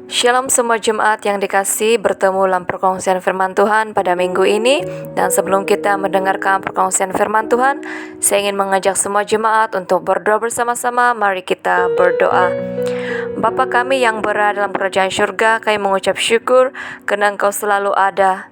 Shalom semua jemaat yang dikasihi, bertemu dalam perkongsian firman Tuhan pada minggu ini. Dan sebelum kita mendengarkan perkongsian firman Tuhan, saya ingin mengajak semua jemaat untuk berdoa bersama-sama. Mari kita berdoa. Bapa kami yang berada dalam kerajaan surga, kami mengucap syukur karena Engkau selalu ada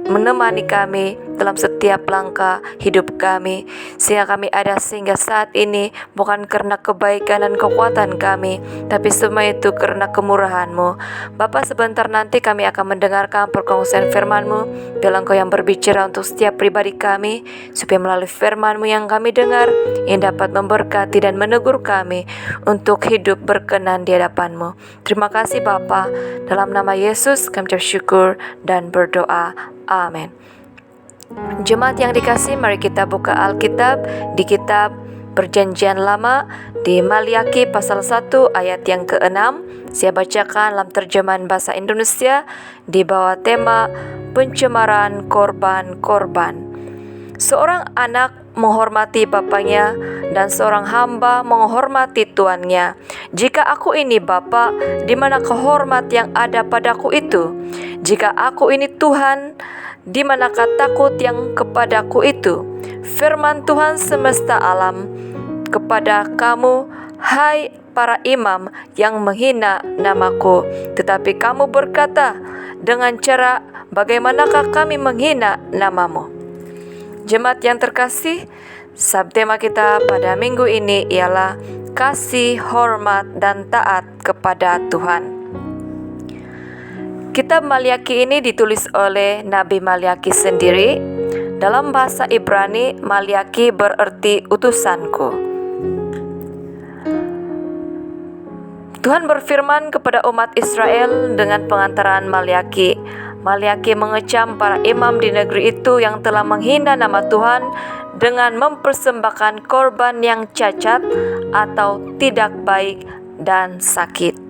menemani kami dalam setiap langkah hidup kami, sehingga kami ada sehingga saat ini bukan karena kebaikan dan kekuatan kami, tapi semua itu karena kemurahan-Mu. Bapa, sebentar nanti kami akan mendengarkan perkongsian firman-Mu. Biarlah Engkau yang berbicara untuk setiap pribadi kami, supaya melalui firman-Mu yang kami dengar, yang dapat memberkati dan menegur kami untuk hidup berkenan di hadapan-Mu. Terima kasih Bapa, dalam nama Yesus kami ucap syukur dan berdoa. Amin. Jemaat yang dikasihi, mari kita buka Alkitab di kitab Perjanjian Lama di Maliaki pasal 1 ayat yang ke-6. Saya bacakan dalam terjemahan bahasa Indonesia di bawah tema pencemaran korban-korban. Seorang anak menghormati bapaknya dan seorang hamba menghormati tuannya. Jika aku ini Bapa, di mana kehormat yang ada padaku itu? Jika aku ini Tuhan, di manakah takut yang kepadaku itu? Firman Tuhan semesta alam kepada kamu, hai para imam yang menghina namaku. Tetapi kamu berkata, dengan cara bagaimanakah kami menghina namamu? Jemaat yang terkasih, subtema kita pada minggu ini ialah kasih, hormat, dan taat kepada Tuhan. Kitab Maliaki ini ditulis oleh Nabi Maliaki sendiri. Dalam bahasa Ibrani, Maliaki berarti utusanku. Tuhan berfirman kepada umat Israel dengan pengantaran Maliaki. Maliaki mengecam para imam di negeri itu yang telah menghina nama Tuhan dengan mempersembahkan korban yang cacat atau tidak baik dan sakit.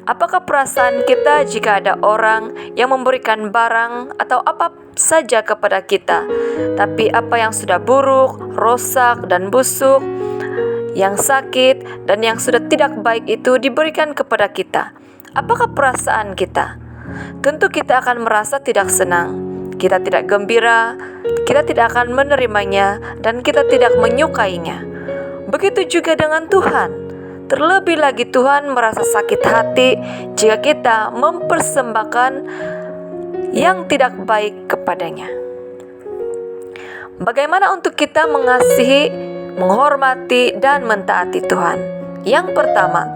Apakah perasaan kita jika ada orang yang memberikan barang atau apa saja kepada kita, tapi apa yang sudah buruk, rosak, dan busuk, yang sakit, dan yang sudah tidak baik itu diberikan kepada kita? Apakah perasaan kita? Tentu kita akan merasa tidak senang, kita tidak gembira, kita tidak akan menerimanya, dan kita tidak menyukainya. Begitu juga dengan Tuhan. Terlebih lagi Tuhan merasa sakit hati jika kita mempersembahkan yang tidak baik kepadanya. Bagaimana untuk kita mengasihi, menghormati, dan mentaati Tuhan? Yang pertama,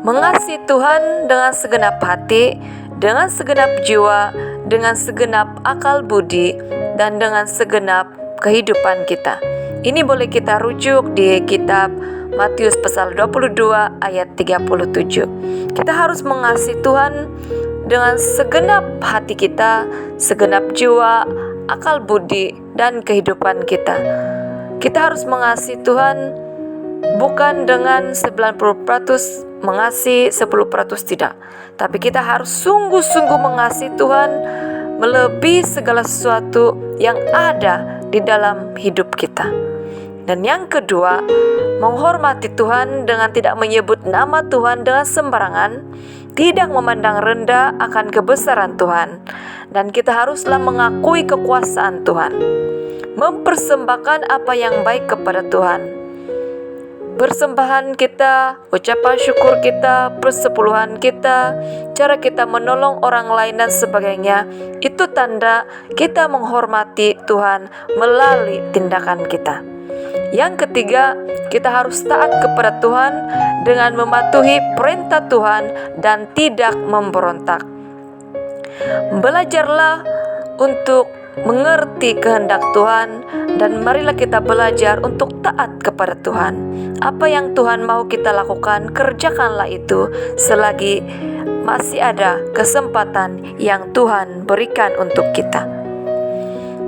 mengasihi Tuhan dengan segenap hati, dengan segenap jiwa, dengan segenap akal budi, dan dengan segenap kehidupan kita. Ini boleh kita rujuk di kitab Matius pasal 22 ayat 37. Kita harus mengasihi Tuhan dengan segenap hati kita, segenap jiwa, akal budi, dan kehidupan kita. Kita harus mengasihi Tuhan bukan dengan 90% mengasihi, 10% tidak. Tapi kita harus sungguh-sungguh mengasihi Tuhan melebihi segala sesuatu yang ada di dalam hidup kita. Dan yang kedua, menghormati Tuhan dengan tidak menyebut nama Tuhan dengan sembarangan, tidak memandang rendah akan kebesaran Tuhan, dan kita haruslah mengakui kekuasaan Tuhan, mempersembahkan apa yang baik kepada Tuhan. Persembahan kita, ucapan syukur kita, persepuluhan kita, cara kita menolong orang lain dan sebagainya, itu tanda kita menghormati Tuhan melalui tindakan kita. Yang ketiga, kita harus taat kepada Tuhan dengan mematuhi perintah Tuhan dan tidak memberontak. Belajarlah untuk mengerti kehendak Tuhan, dan marilah kita belajar untuk taat kepada Tuhan. Apa yang Tuhan mau kita lakukan, kerjakanlah itu selagi masih ada kesempatan yang Tuhan berikan untuk kita.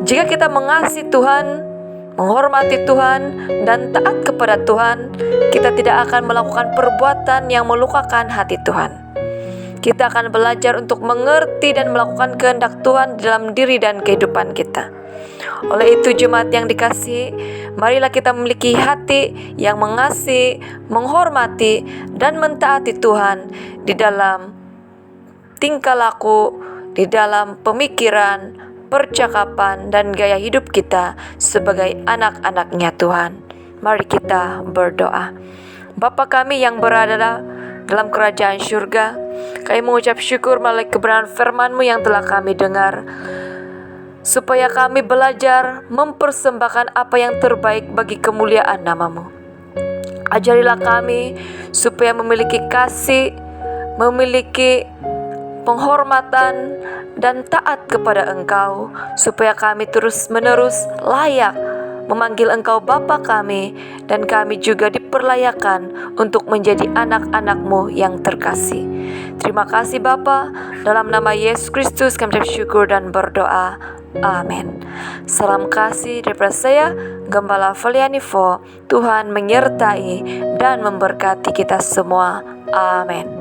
Jika kita mengasihi Tuhan, menghormati Tuhan, dan taat kepada Tuhan, kita tidak akan melakukan perbuatan yang melukakan hati Tuhan. Kita akan belajar untuk mengerti dan melakukan kehendak Tuhan dalam diri dan kehidupan kita. Oleh itu, jemaat yang dikasihi, marilah kita memiliki hati yang mengasihi, menghormati, dan mentaati Tuhan di dalam tingkah laku, di dalam pemikiran, percakapan, dan gaya hidup kita sebagai anak-anak-Nya Tuhan. Mari kita berdoa. Bapa kami yang berada dalam kerajaan surga, kami mengucap syukur melalui kebenaran firman-Mu yang telah kami dengar, supaya kami belajar mempersembahkan apa yang terbaik bagi kemuliaan nama-Mu. Ajarilah kami supaya memiliki kasih, memiliki penghormatan, dan taat kepada Engkau, supaya kami terus-menerus layak memanggil Engkau Bapa kami, dan kami juga diperlayakan untuk menjadi anak-anak-Mu yang terkasih. Terima kasih Bapa, dalam nama Yesus Kristus kami bersyukur dan berdoa. Amin. Salam kasih daripada saya, Gembala Valianivo. Tuhan menyertai dan memberkati kita semua. Amin.